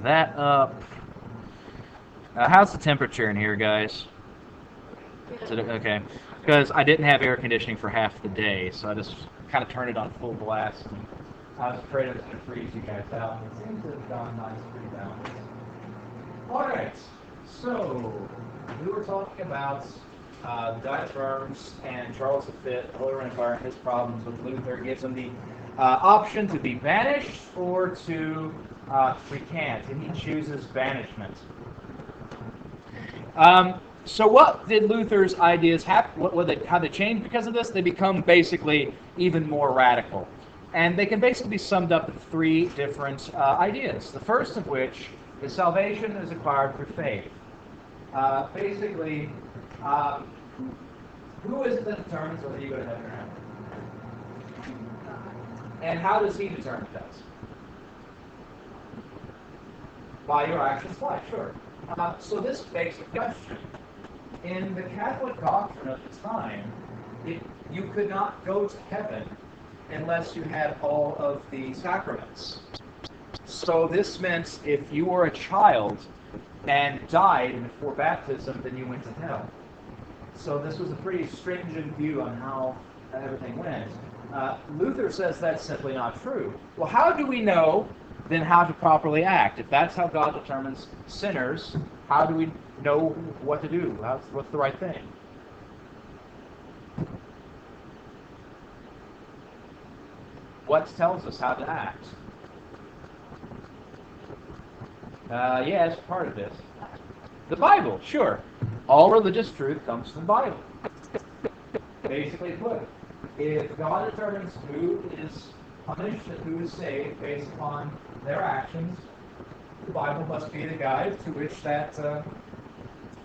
that up. How's the temperature in here, guys? Is it okay? Because I didn't have air conditioning for half the day, so I just kind of turned it on full blast. And I was afraid it was going to freeze you guys out. It seems to have gone nice, pretty balanced. All right, so we were talking about diaphragms and Charles V, the Holy Roman Empire, and his problems with Luther. It gives him the option to be banished or to recant, and he chooses banishment. So what did Luther's ideas happen? How they changed because of this? They become basically even more radical. And they can basically be summed up in three different ideas. The first of which is salvation is acquired through faith. Basically, who is it that determines whether you go to heaven or hell? And how does he determine that? By your actions. Why? Sure. So this begs the question. In the Catholic doctrine of the time, you could not go to heaven unless you had all of the sacraments. So this meant if you were a child and died before baptism, then you went to hell. So this was a pretty stringent view on how everything went. Luther says that's simply not true. Well, how do we know then how to properly act? If that's how God determines sinners, how do we know what to do? What's the right thing? What tells us how to act? Yes, part of this. The Bible, sure. All religious truth comes from the Bible. Basically put, if God determines who is punished and who is saved based upon their actions, the Bible must be the guide to which that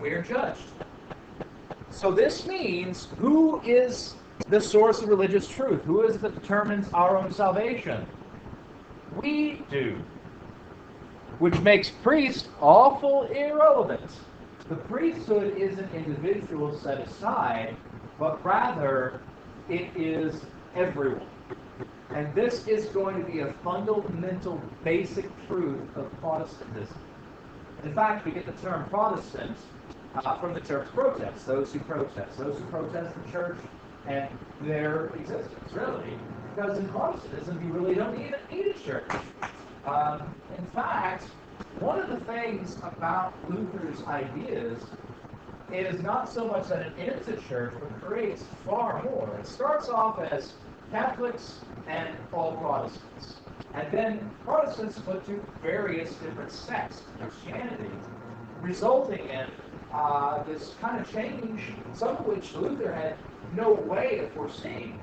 we are judged. So this means, who is the source of religious truth? Who is it that determines our own salvation? We do. Which makes priest awful irrelevant. The priesthood isn't individual set aside, but rather it is everyone. And this is going to be a fundamental, basic truth of Protestantism. In fact, we get the term Protestant from the term protest, those who protest the church and their existence, really. Because in Protestantism, you really don't even need a church. In fact, one of the things about Luther's ideas is not so much that it ends a church, but creates far more. It starts off as Catholics and all Protestants. And then Protestants put to various different sects of Christianity, resulting in this kind of change, some of which Luther had no way of foreseeing.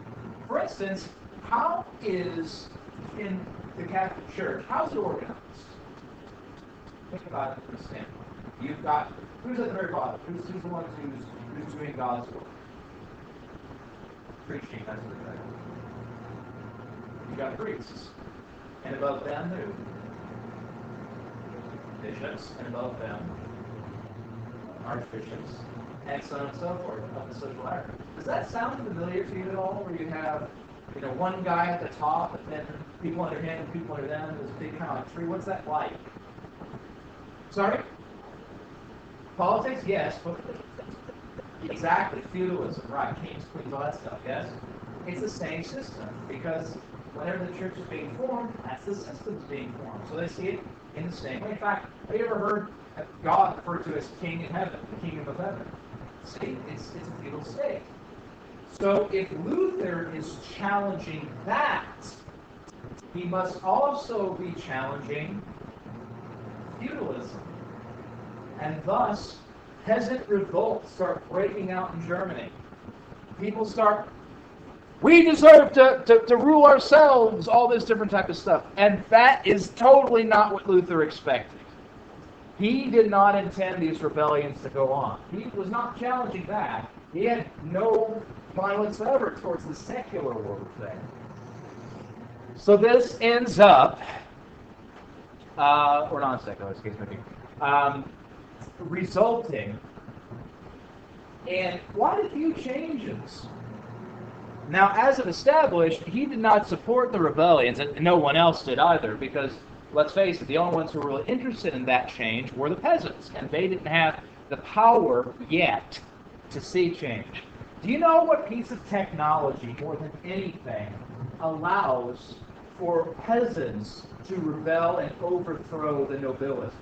For instance, how is, in the Catholic Church, how's it organized? Think about it from a standpoint. You've got, who's at the very bottom? Who's the one who's doing God's work? Preaching, that's what they're doing. You've got priests. And above them, who? Bishops. And above them, archbishops. And so on and so forth, up the social ladder. Does that sound familiar to you at all? Where you have, one guy at the top, and then people under him, and people under them, there's a big kind of like tree. What's that like? Sorry? Politics? Yes. Exactly. Feudalism, right. Kings, queens, all that stuff, yes? It's the same system, because whenever the church is being formed, that's the system's being formed. So they see it in the same way. In fact, have you ever heard God referred to as king in heaven, the kingdom of heaven? See, it's a feudal state. So if Luther is challenging that, he must also be challenging feudalism. And thus, peasant revolts start breaking out in Germany. People start, we deserve to rule ourselves, all this different type of stuff. And that is totally not what Luther expected. He did not intend these rebellions to go on. He was not challenging that. He had no violence whatever towards the secular world thing. So this ends up, or non-secular, excuse me, resulting in quite a few changes. Now, as it established, he did not support the rebellions, and no one else did either, because let's face it, the only ones who were really interested in that change were the peasants, and they didn't have the power yet to see change. Do you know what piece of technology, more than anything, allows for peasants to rebel and overthrow the nobility?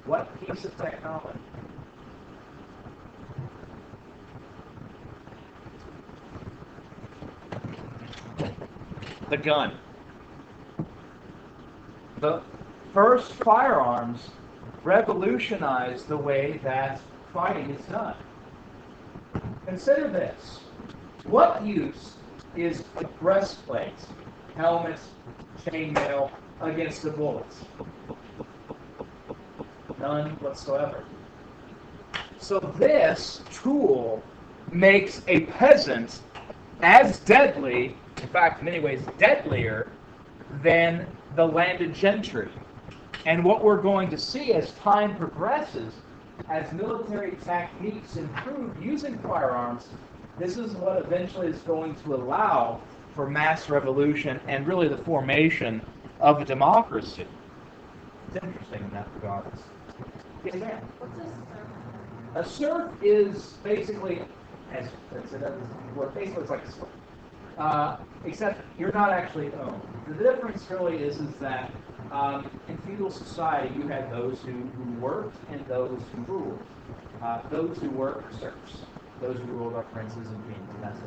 What piece of technology? The gun. The first firearms revolutionized the way that fighting is done. Consider this. What use is a breastplate, helmet, chainmail against the bullets? None whatsoever. So this tool makes a peasant as deadly, in fact, in many ways, deadlier than the landed gentry. And what we're going to see as time progresses, as military techniques improve using firearms, this is what eventually is going to allow for mass revolution and really the formation of a democracy. It's interesting in that regard. Yes, ma'am. What's a serf? A serf is basically, basically it's like a slave. Except you're not actually owned. The difference really is that in feudal society you had those who worked and those who ruled. Those who worked are serfs. Those who ruled are princes and kings, and that's it.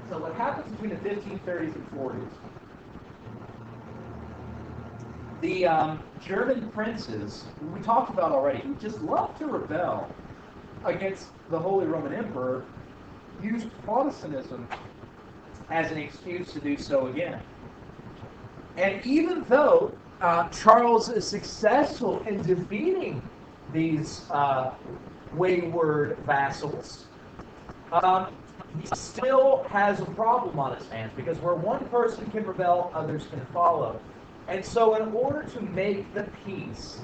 So what happens between the 1530s and 40s? The German princes, who we talked about already, who just loved to rebel against the Holy Roman Emperor, used Protestantism as an excuse to do so again. And even though Charles is successful in defeating these wayward vassals, he still has a problem on his hands, because where one person can rebel, others can follow. And so in order to make the peace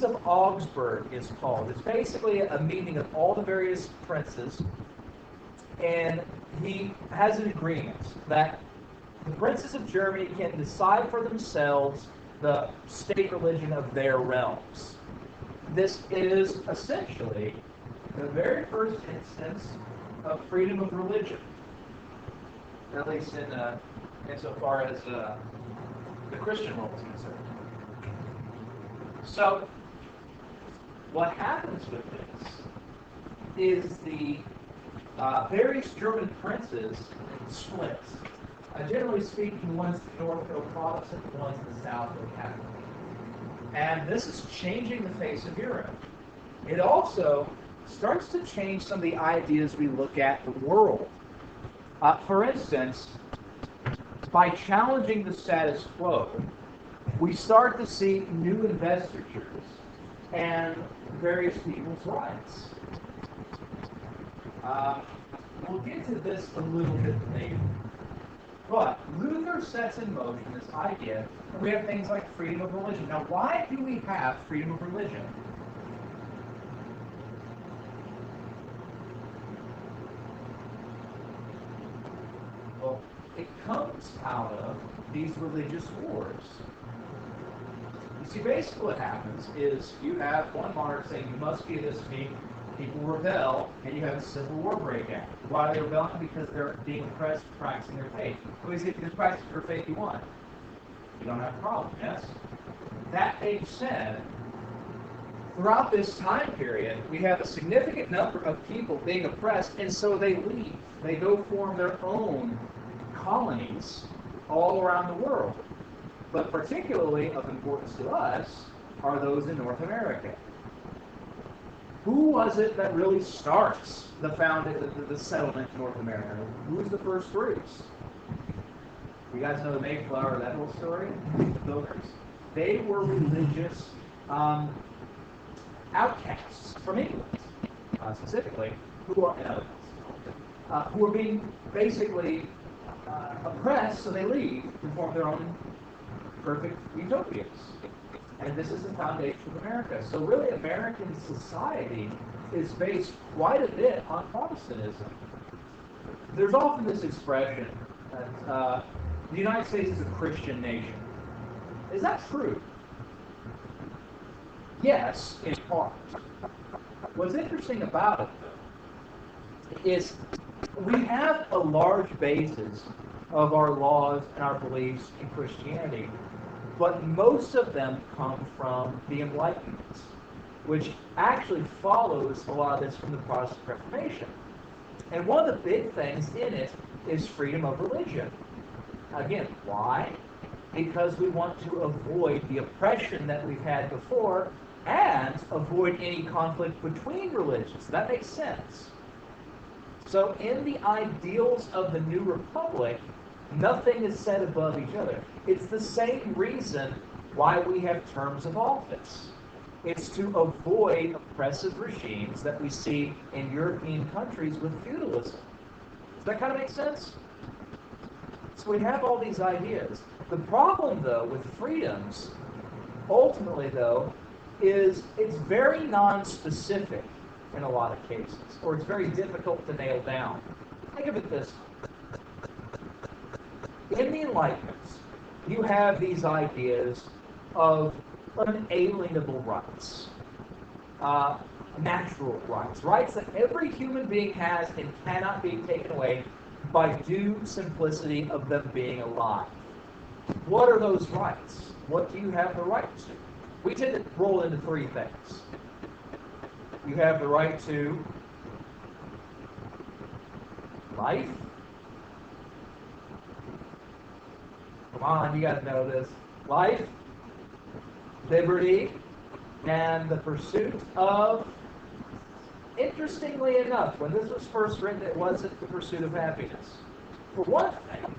of Augsburg is called. It's basically a meeting of all the various princes, and he has an agreement that the princes of Germany can decide for themselves the state religion of their realms. This is essentially the very first instance of freedom of religion, at least insofar as the Christian world is concerned. So, what happens with this is the various German princes split. Generally speaking, the ones in the north go Protestant, the ones in the south go Catholic. And this is changing the face of Europe. It also starts to change some of the ideas we look at the world. For instance, by challenging the status quo, we start to see new investitures and various people's rights. We'll get to this a little bit later. But Luther sets in motion this idea that we have things like freedom of religion. Now, why do we have freedom of religion? Well, it comes out of these religious wars. You see, basically what happens is you have one monarch saying, you must be this me, people rebel, and you have a civil war break out. Why are they rebelling? Because they're being oppressed for practicing their faith. Because if you practice your faith, you won. You don't have a problem, yes? That being said, throughout this time period, we have a significant number of people being oppressed, and so they leave. They go form their own colonies all around the world. But particularly of importance to us are those in North America. Who was it that really starts the settlement in North America? Who's the first groups? You guys know the Mayflower, that whole story? The Pilgrims. They were religious outcasts from England, specifically, who are being basically oppressed, so they leave and form their own perfect utopias. And this is the foundation of America. So really, American society is based quite a bit on Protestantism. there's often this expression that the United States is a Christian nation. Is that true? Yes, in part. What's interesting about it, though, is we have a large basis of our laws and our beliefs in Christianity, but most of them come from the Enlightenment, which actually follows a lot of this from the Protestant Reformation. And one of the big things in it is freedom of religion. Again, why? Because we want to avoid the oppression that we've had before and avoid any conflict between religions. That makes sense. So in the ideals of the New Republic, nothing is set above each other. It's the same reason why we have terms of office. It's to avoid oppressive regimes that we see in European countries with feudalism. Does that kind of make sense? So we have all these ideas. The problem, though, with freedoms, ultimately, though, is it's very non-specific in a lot of cases, or it's very difficult to nail down. Think of it this way. In the Enlightenment, you have these ideas of unalienable rights, natural rights, rights that every human being has and cannot be taken away by due simplicity of them being alive. What are those rights? What do you have the right to? We tend to roll into three things. You have the right to life. Come on, you got to know this. Life, liberty, and the pursuit of, interestingly enough, when this was first written, it wasn't the pursuit of happiness. For one thing,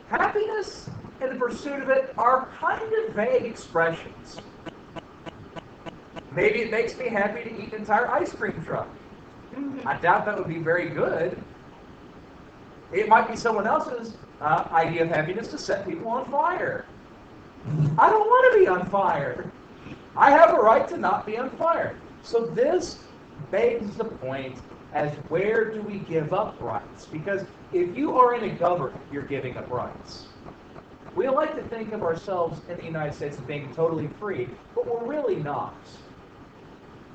happiness and the pursuit of it are kind of vague expressions. Maybe it makes me happy to eat an entire ice cream truck. I doubt that would be very good. It might be someone else's idea of happiness to set people on fire. I don't want to be on fire. I have a right to not be on fire. So this begs the point as where do we give up rights? Because if you are in a government, you're giving up rights. We like to think of ourselves in the United States as being totally free, but we're really not.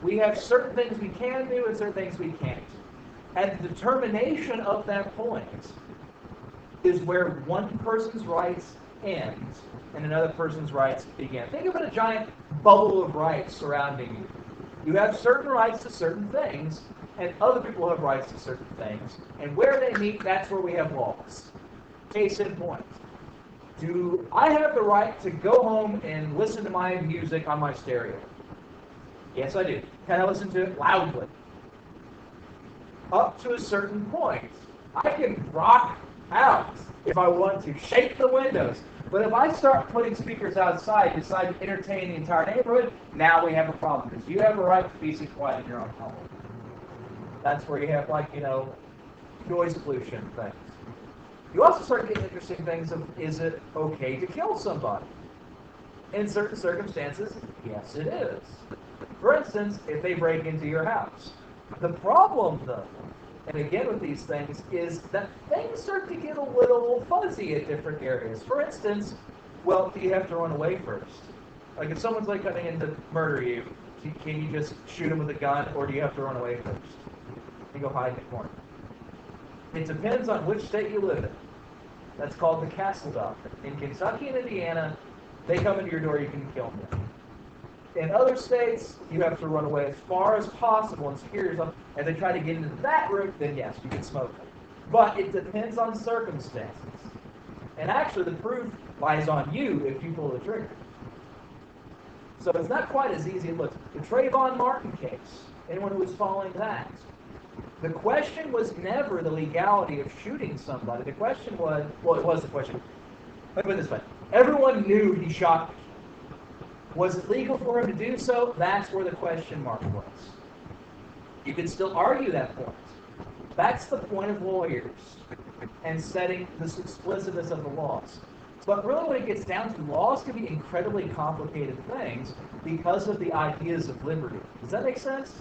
We have certain things we can do and certain things we can't. And the determination of that point is where one person's rights end and another person's rights begin. Think of it as a giant bubble of rights surrounding you. You have certain rights to certain things, and other people have rights to certain things. And where they meet, that's where we have laws. Case in point. Do I have the right to go home and listen to my music on my stereo? Yes, I do. Can I listen to it loudly? Up to a certain point. I can rock out if I want to, shake the windows. But if I start putting speakers outside and decide to entertain the entire neighborhood, now we have a problem. Because you have a right to peace and quiet in your own home. That's where you have, noise pollution things. You also start getting interesting things of, is it okay to kill somebody? In certain circumstances, yes it is. For instance, if they break into your house. The problem, though, and again with these things, is that things start to get a little fuzzy at different areas. For instance, well, do you have to run away first? Like if someone's coming in to murder you, can you just shoot them with a gun, or do you have to run away first? You go hide in the corner. It depends on which state you live in. That's called the Castle Doctrine. In Kentucky and Indiana, they come into your door, you can kill them. In other states, you have to run away as far as possible and secure yourself. If they try to get into that route, then yes, you can smoke them. But it depends on circumstances. And actually, the proof lies on you if you pull the trigger. So it's not quite as easy as it looks. The Trayvon Martin case, anyone who was following that, the question was never the legality of shooting somebody. The question was, well, it was the question. Let me put it this way. Everyone knew he shot me. Was it legal for him to do so? That's where the question mark was. You can still argue that point. That's the point of lawyers and setting the explicitness of the laws. But really when it gets down to laws can be incredibly complicated things because of the ideas of liberty. Does that make sense?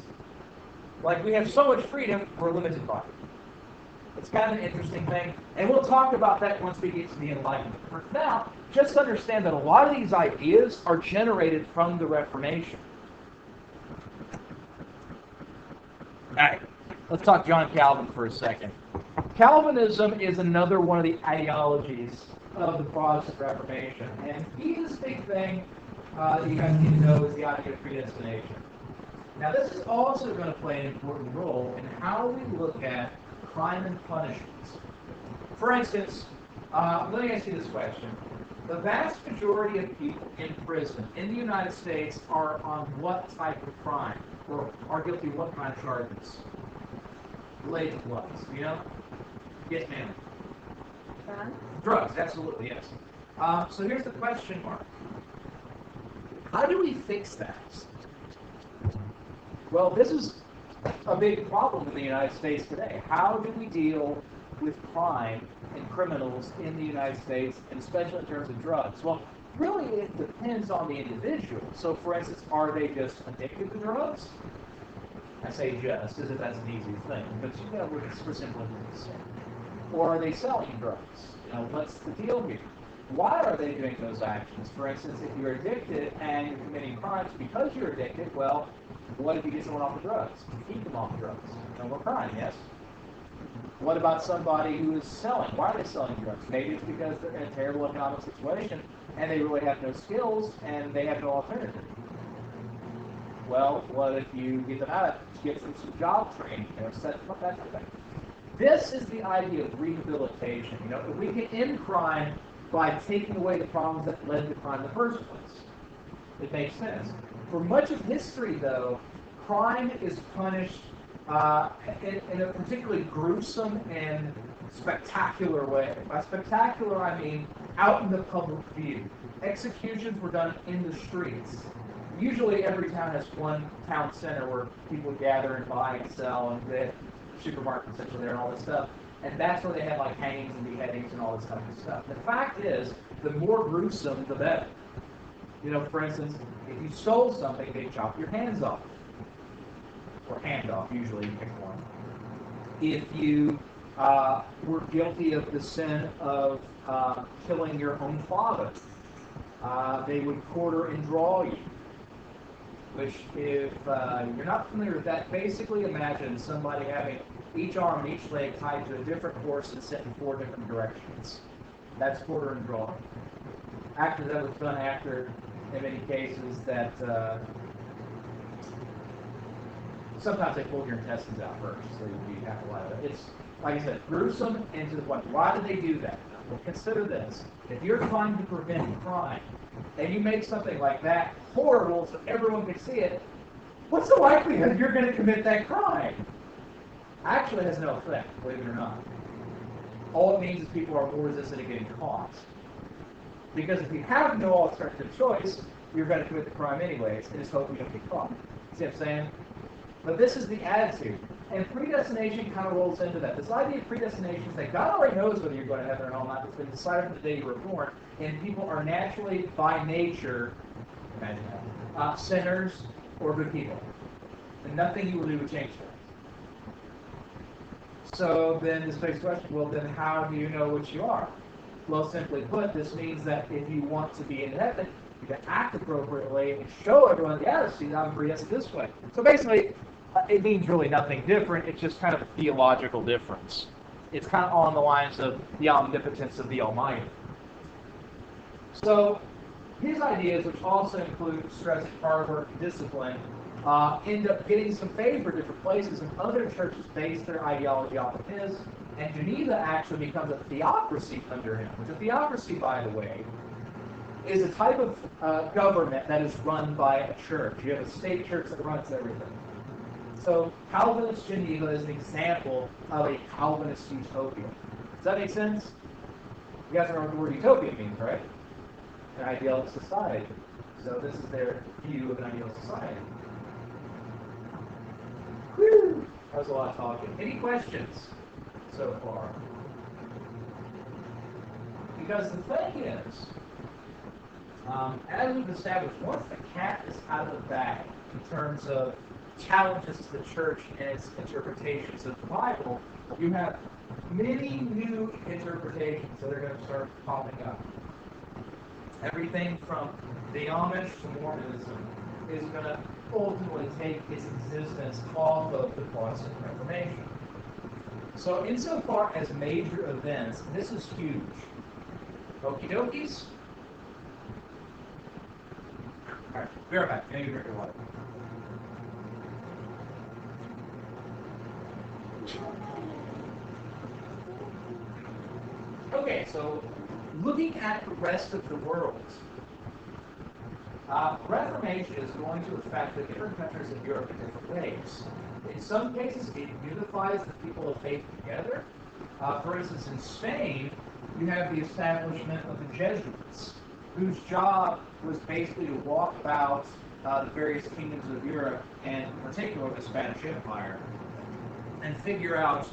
Like we have so much freedom, we're limited by it. It's kind of an interesting thing, and we'll talk about that once we get to the Enlightenment. For now, just understand that a lot of these ideas are generated from the Reformation. All right, let's talk John Calvin for a second. Calvinism is another one of the ideologies of the Protestant Reformation, and his big thing that you guys need to know is the idea of predestination. Now, this is also going to play an important role in how we look at crime and punishments. For instance, let me ask you this question. The vast majority of people in prison in the United States are on what type of crime? Or are guilty of what kind of charges? Related to what? You know? Yes, ma'am. Drugs, absolutely, yes. So here's the question mark. How do we fix that? Well, this is a big problem in the United States today. How do we deal with crime and criminals in the United States, and especially in terms of drugs? Well, really it depends on the individual. So, for instance, are they just addicted to drugs? I say just, as if that's an easy thing, but you know, we're simply saying. Or are they selling drugs? You know, what's the deal here? Why are they doing those actions? For instance, if you're addicted and you're committing crimes because you're addicted, well, what if you get someone off of drugs? You keep them off of drugs. No more crime, yes? What about somebody who is selling? Why are they selling drugs? Maybe it's because they're in a terrible economic situation and they really have no skills and they have no alternative. Well, what if you get them out, get them some job training, you know, set them up, that kind of thing. This is the idea of rehabilitation. You know, if we can end crime by taking away the problems that led to crime in the first place. It makes sense. For much of history, though, crime is punished in a particularly gruesome and spectacular way. By spectacular, I mean out in the public view. Executions were done in the streets. Usually every town has one town center where people gather and buy and sell, and they have supermarkets essentially there and all this stuff. And that's where they have like hangings and beheadings and all this type of stuff. The fact is, the more gruesome, the better. You know, for instance, if you stole something, they chop your hands off. Or hand off, usually, you pick one. If you were guilty of the sin of killing your own father, they would quarter and draw you. Which, if you're not familiar with that, basically imagine somebody having each arm and each leg tied to a different horse and sent in 4 different directions. That's quarter and draw. After that was done after, in many cases, that sometimes they pulled your intestines out first, so you'd be half alive. It's, like I said, gruesome and to the point. Why do they do that? Well, consider this. If you're trying to prevent crime, and you make something like that horrible so everyone can see it, what's the likelihood you're going to commit that crime? Actually, it has no effect, believe it or not. All it means is people are more resistant to getting caught. Because if you have no alternative choice, you're going to commit the crime anyways, and just hope you don't get caught. See what I'm saying? But this is the attitude. And predestination kind of rolls into that. This idea of predestination is that God already knows whether you're going to heaven or not. It's been decided from the day you were born. And people are naturally, by nature, imagine that, sinners or good people. And nothing you will do would change that. So then this begs the question, well then how do you know which you are? Well, simply put, this means that if you want to be in heaven, you can act appropriately and show everyone, yeah, see, I'm predestined this way. So basically, it means really nothing different. It's just kind of a theological difference. It's kind of on the lines of the omnipotence of the Almighty. So his ideas, which also include stress, hard work, and discipline, end up getting some favor in different places, and other churches base their ideology off of his. And Geneva actually becomes a theocracy under him, which a theocracy, by the way, is a type of government that is run by a church. You have a state church that runs everything. So Calvinist Geneva is an example of a Calvinist utopia. Does that make sense? You guys know what the word utopia means, right? An ideal society. So this is their view of an ideal society. Whew! That was a lot of talking. Any questions so far? Because the thing is, as we've established, once the cat is out of the bag in terms of challenges to the church and its interpretations of the Bible, you have many new interpretations that are going to start popping up. Everything from the Amish to Mormonism is going to ultimately take its existence off of the Protestant Reformation. So insofar as major events, this is huge. Okie dokies? Alright, be right back. Maybe drink your water. Okay, so looking at the rest of the world, Reformation is going to affect the different countries of Europe in different ways. In some cases, it unifies the people of faith together. For instance, in Spain, you have the establishment of the Jesuits, whose job was basically to walk about the various kingdoms of Europe, and in particular the Spanish Empire, and figure out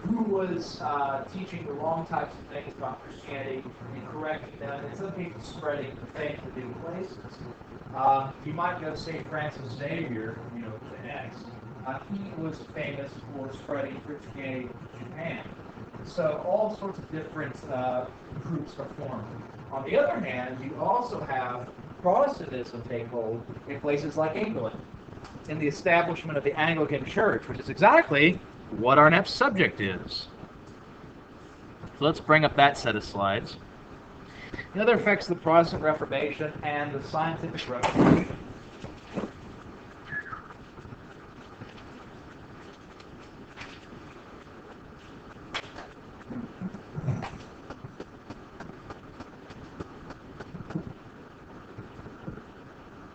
who was teaching the wrong types of things about Christianity and correcting them, in some cases spreading the faith to new places. You might know St. Francis Xavier, the next. He was famous for spreading Christianity to Japan. So all sorts of different groups are formed. On the other hand, you also have Protestantism take hold in places like England, in the establishment of the Anglican Church, which is exactly what our next subject is. So let's bring up that set of slides. The other effects of the Protestant Reformation and the Scientific Revolution.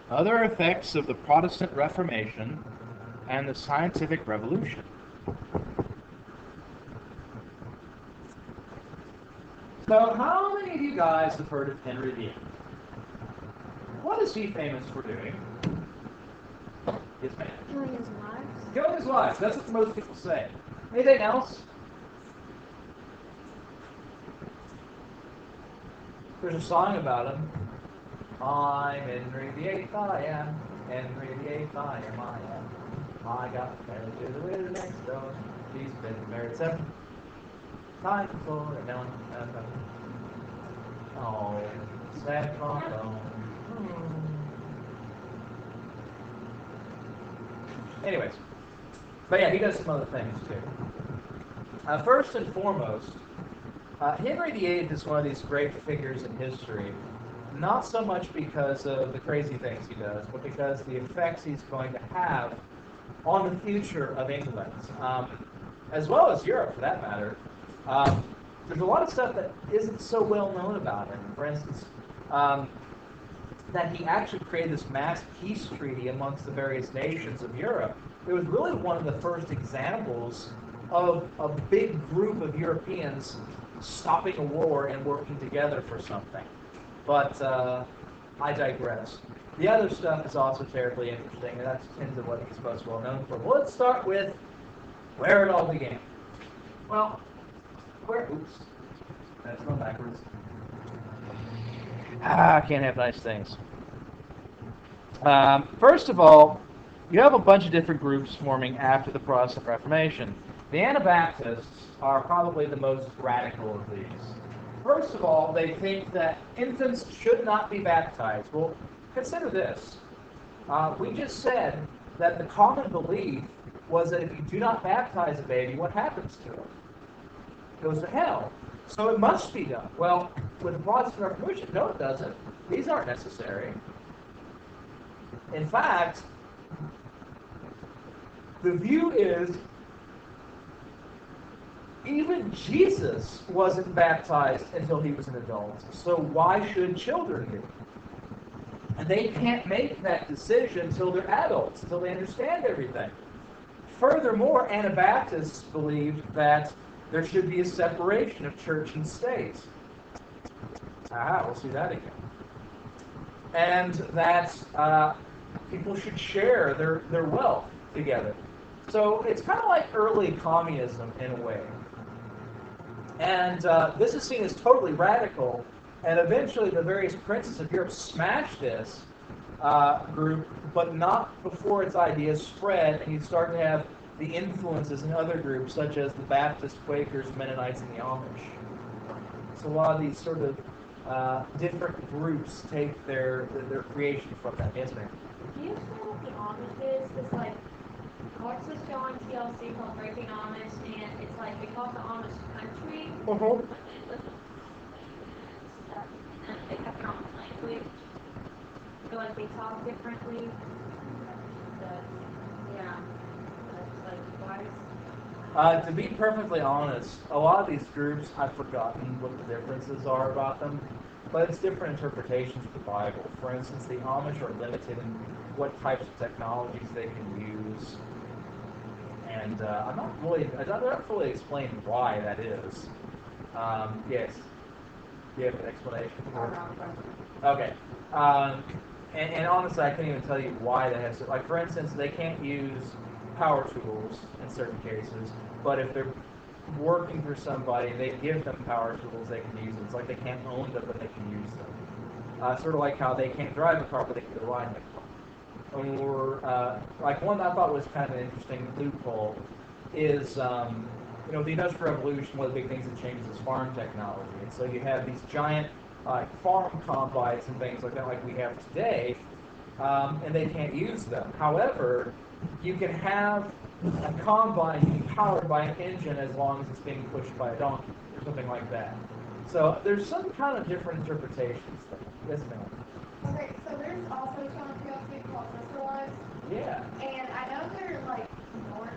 Other effects of the Protestant Reformation and the Scientific Revolution. So, how many of you guys have heard of Henry VIII? What is he famous for doing? Yes, ma'am. Killing his wives. Killing his wives. That's what most people say. Anything else? There's a song about him. I'm Henry VIII, I am. Henry VIII, I am, I am. I got married to the widow next door. She's been married 7 times before, and now oh, sad trombone. Anyways, but yeah, he does some other things too. First and foremost, Henry VIII is one of these great figures in history, not so much because of the crazy things he does, but because the effects he's going to have on the future of England, as well as Europe for that matter. There's a lot of stuff that isn't so well known about him. For instance, that he actually created this mass peace treaty amongst the various nations of Europe. It was really one of the first examples of a big group of Europeans stopping a war and working together for something. But I digress. The other stuff is also terribly interesting, and that's tends to what he's most well known for. Well, let's start with where it all began. Well, oops, that's going backwards. I can't have nice things. First of all, you have a bunch of different groups forming after the Protestant Reformation. The Anabaptists are probably the most radical of these. First of all, they think that infants should not be baptized. Well, consider this. We just said that the common belief was that if you do not baptize a baby, what happens to him? It goes to hell. So it must be done. Well, with the Protestant Reformation, no, it doesn't. These aren't necessary. In fact, the view is even Jesus wasn't baptized until he was an adult. So why should children be? And they can't make that decision until they're adults, until they understand everything. Furthermore, Anabaptists believed that there should be a separation of church and state. We'll see that again. And that people should share their wealth together. So it's kind of like early communism in a way. And this is seen as totally radical, and eventually the various princes of Europe smashed this group, but not before its ideas spread, and you start to have the influences in other groups, such as the Baptist, Quakers, Mennonites, and the Amish. So a lot of these sort of different groups take their creation from that. Yes, ma'am. Do you explain what the Amish is? Because, like, I watched this show on TLC called Breaking Amish, and it's like they call it the Amish country. Uh-huh. And they have their own language. So, like, they talk differently. But, yeah. That's like, why is. To be perfectly honest, a lot of these groups, I've forgotten what the differences are about them, but it's different interpretations of the Bible. For instance, the Amish are limited in what types of technologies they can use, and I don't fully explain why that is. Yes. Do you have an explanation for it? Okay. And honestly, I couldn't even tell you why that has. Like, for instance, they can't use power tools in certain cases, but if they're working for somebody, they give them power tools, they can use them. It's like they can't own them, but they can use them. Sort of like how they can't drive a car, but they can ride a car. Or, like one I thought was kind of an interesting loophole is, the Industrial Revolution, one of the big things that changes is farm technology. And so you have these giant farm combines and things like that like we have today, and they can't use them. However, you can have a combine being powered by an engine as long as it's being pushed by a donkey or something like that. So there's some kind of different interpretations there. Yes, ma'am. Okay, so there's also a show on TLC called Sister Wives, Yeah. and I know they're like Norman,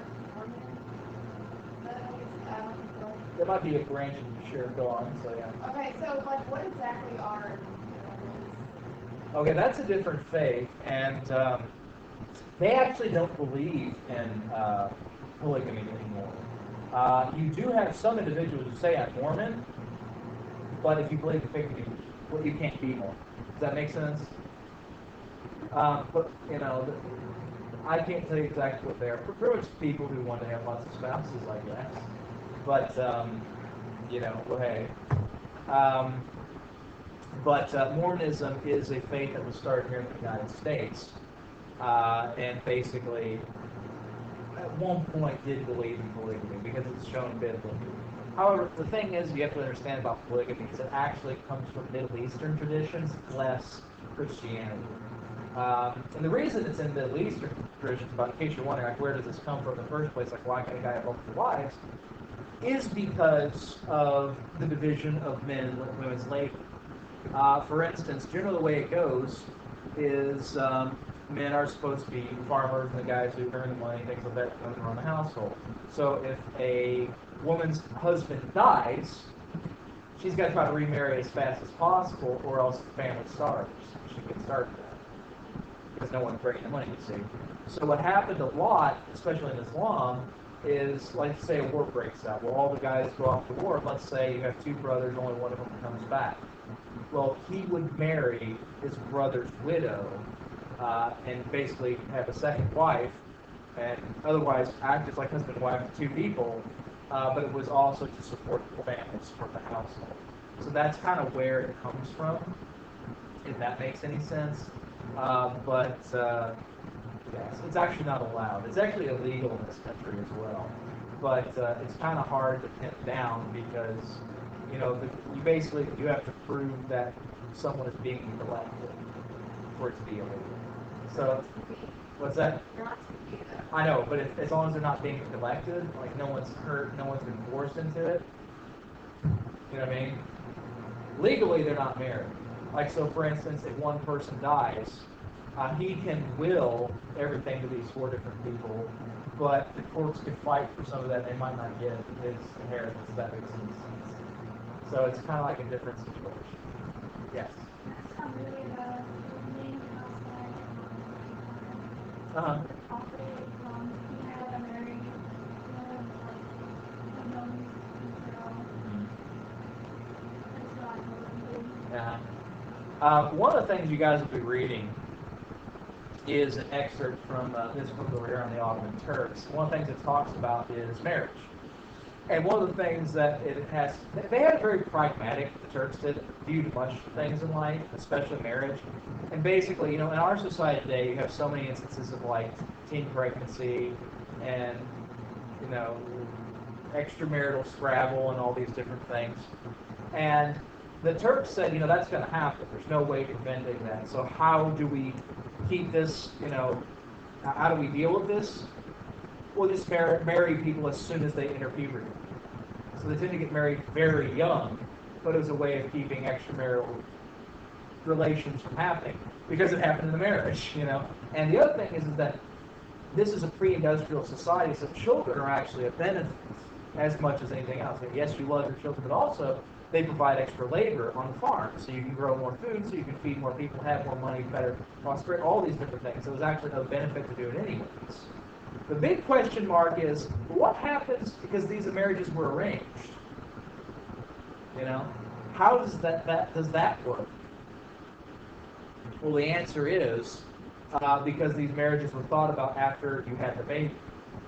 but I don't think so. There might be a branch and sure go on, so yeah. Okay, so like what exactly are Okay, that's a different faith, and they actually don't believe in polygamy anymore. You do have some individuals who say, I'm Mormon, but if you believe in polygamy, well, you can't be Mormon. Does that make sense? But, I can't tell you exactly what they are. Pretty much people who want to have lots of spouses, I guess. But, well, hey. But Mormonism is a faith that was started here in the United States, and basically, at one point, did believe in polygamy because it's shown biblically. However, the thing is, you have to understand about polygamy is it actually comes from Middle Eastern traditions, less Christianity. And the reason it's in Middle Eastern traditions, but in case you're wondering, like, where does this come from in the first place? Like, why can a guy have multiple wives? Is because of the division of men and women's labor. For instance, generally the way it goes is men are supposed to be farmers and the guys who earn the money, things like that, and run the household. So if a woman's husband dies, she's got to try to remarry as fast as possible, or else the family starves. She gets starved because no one's bringing the money, you see. So what happened a lot, especially in Islam, is, like, say a war breaks out. Well, all the guys go off to war. Let's say you have two brothers, only one of them comes back. Well, he would marry his brother's widow and basically have a second wife, and otherwise act as like husband and wife to two people, but it was also to support the family, support the household. So that's kind of where it comes from, if that makes any sense. But yes, it's actually not allowed. It's actually illegal in this country as well. But it's kind of hard to pin down because, you have to prove that someone is being neglected for it to be illegal. So, what's that? I know, but as long as they're not being neglected, like no one's hurt, no one's been forced into it, you know what I mean? Legally, they're not married. Like, so for instance, if one person dies, he can will everything to these four different people, but the courts could fight for some of that. They might not get his inheritance, if that makes any sense. So it's kind of like a different situation. Yes. Uh-huh. Yeah. One of the things you guys will be reading is an excerpt from this book over here on the Ottoman Turks. One of the things it talks about is marriage. And one of the things that it has, they had a very pragmatic, the Turks did, viewed much things in life, especially marriage. And basically, in our society today, you have so many instances of like teen pregnancy and extramarital Scrabble and all these different things. And the Turks said, that's going to happen. There's no way of preventing that. So how do we keep this, how do we deal with this? Well, just marry people as soon as they enter puberty. So they tend to get married very young, but it was a way of keeping extramarital relations from happening because it happened in the marriage, And the other thing is that this is a pre-industrial society, so children are actually a benefit as much as anything else. And yes, you love your children, but also they provide extra labor on the farm, so you can grow more food, so you can feed more people, have more money, better prosperity, all these different things. So there's actually no benefit to do it anyways. The big question mark is, what happens because these marriages were arranged? How does that work? Well, the answer is because these marriages were thought about after you had the baby.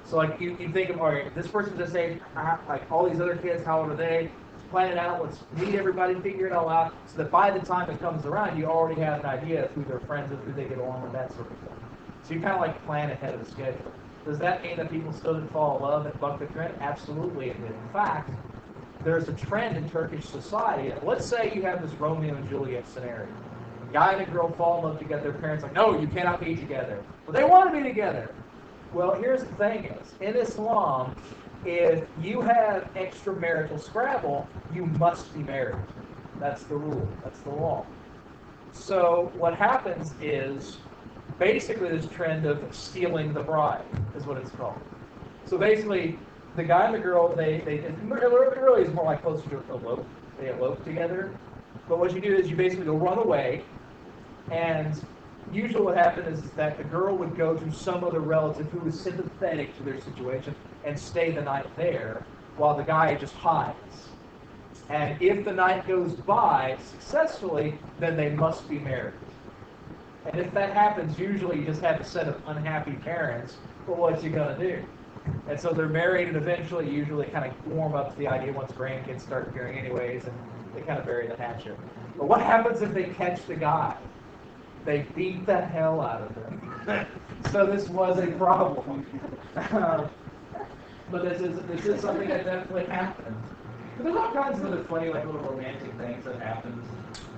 So, like, you think of, all right, this person just saying, like, all these other kids, how old are they? Let's plan it out. Let's meet everybody, figure it all out, so that by the time it comes around, you already have an idea of who their friends are, who they get along with, that sort of thing. So you kind of like plan ahead of the schedule. Does that mean that people still didn't fall in love and buck the trend? Absolutely it did. In fact, there's a trend in Turkish society. Let's say you have this Romeo and Juliet scenario. A guy and a girl fall in love together. Their parents are like, no, you cannot be together. Well, they want to be together. Well, here's the thing is, in Islam, if you have extramarital Scrabble, you must be married. That's the rule. That's the law. So what happens is, basically this trend of stealing the bride is what it's called. So basically, the guy and the girl, it really is more like closer to elope. They elope together. But what you do is you basically go run away, and usually what happens is that the girl would go to some other relative who was sympathetic to their situation and stay the night there, while the guy just hides. And if the night goes by successfully, then they must be married. And if that happens, usually you just have a set of unhappy parents, but what you gonna do? And so they're married, and eventually usually kind of warm up to the idea once grandkids start appearing anyways, and they kind of bury the hatchet. But what happens if they catch the guy? They beat the hell out of him. So this was a problem. But this is something that definitely happened. But there's all kinds of other funny, like little romantic things that happened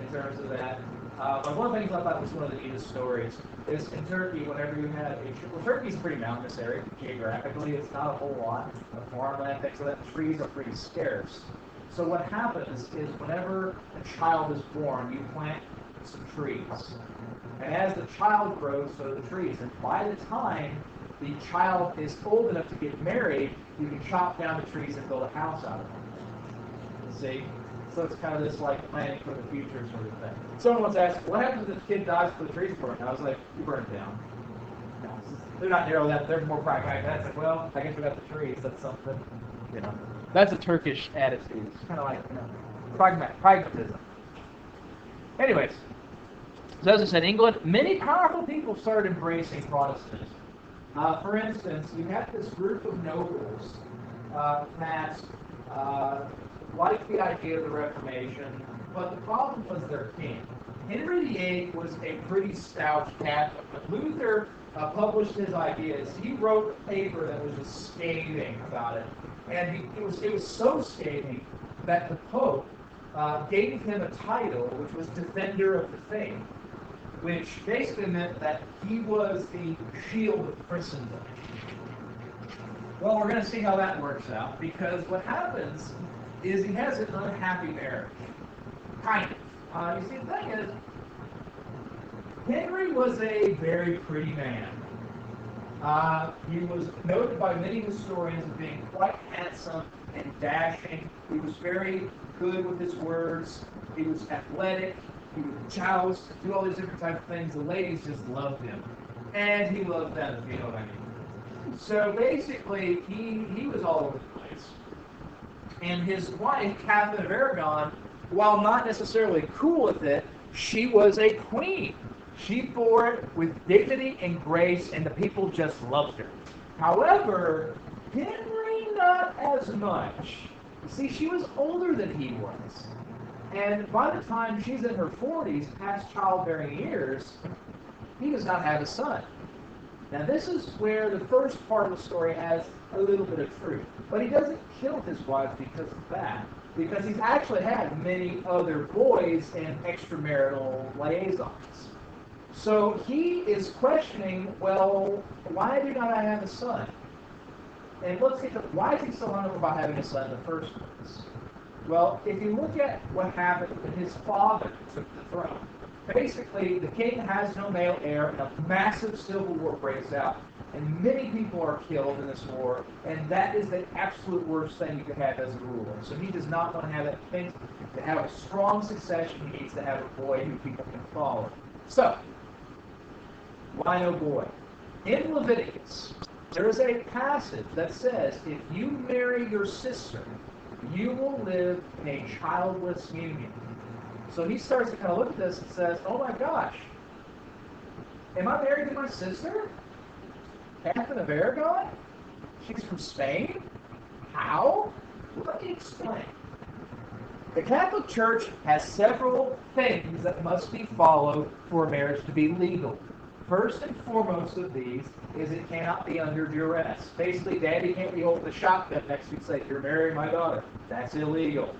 in terms of that. But one of the things I thought was one of the neatest stories is in Turkey, whenever you had Turkey's a pretty mountainous area geographically. It's not a whole lot of farmland, so that trees are pretty scarce. So what happens is whenever a child is born, you plant some trees. And as the child grows, so do the trees. And by the time the child is old enough to get married, you can chop down the trees and build a house out of them. See? So it's kind of this like planning for the future sort of thing. Someone once asked, what happens if the kid dies for the trees burn? I was like, you burn it down. No, they're not narrow that, they're more pragmatic. That's like, well, I guess we got the trees, that's something. That's a Turkish attitude. It's kind of like, pragmatism. Anyways, so as I said, England, many powerful people started embracing Protestantism. For instance, you have this group of nobles that liked the idea of the Reformation, but the problem was their king. Henry VIII was a pretty stout Catholic, but Luther published his ideas. He wrote a paper that was just scathing about it, and it was so scathing that the Pope gave him a title, which was Defender of the Faith, which basically meant that he was the shield of Christendom. Well, we're going to see how that works out, because what happens is he has an unhappy marriage. Kind of. You see, the thing is, Henry was a very pretty man. He was noted by many historians as being quite handsome and dashing. He was very good with his words. He was athletic. He would joust, do all these different types of things. The ladies just loved him. And he loved them, if you know what I mean. So basically, he was all over the place. And his wife, Catherine of Aragon, while not necessarily cool with it, she was a queen. She bore it with dignity and grace, and the people just loved her. However, Henry not as much. See, she was older than he was. And by the time she's in her 40s, past childbearing years, he does not have a son. Now this is where the first part of the story has a little bit of truth. But he doesn't kill his wife because of that. Because he's actually had many other boys and extramarital liaisons. So he is questioning, well, why did not I have a son? And let's get to why is he so hung up about having a son in the first place? Well, if you look at what happened when his father took the throne, basically the king has no male heir and a massive civil war breaks out. And many people are killed in this war, and that is the absolute worst thing you could have as a ruler. So he does not want to have that king. To have a strong succession, he needs to have a boy who people can follow. So, why no boy? In Leviticus, there is a passage that says, if you marry your sister, you will live in a childless union. So he starts to kind of look at this and says, oh my gosh, am I married to my sister? Catherine of Aragon? She's from Spain? How? Let me explain. The Catholic Church has several things that must be followed for a marriage to be legal. First and foremost of these is it cannot be under duress. Basically, Daddy can't be holding the shotgun next to you and say, you're marrying my daughter. That's illegal.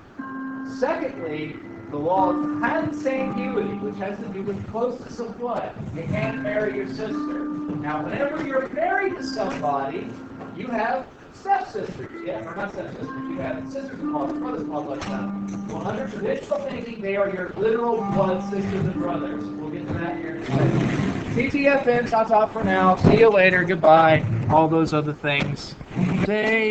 Secondly, the law of consanguinity, which has to do with closeness of blood. You can't marry your sister. Now, whenever you're married to somebody, you have stepsisters. Yeah, or not stepsisters. You have sisters and brothers called like that. Well, under traditional thinking, they are your literal blood sisters and brothers. We'll get to that here in a second. TTFN, that's all for now. See you later. Goodbye. All those other things. Say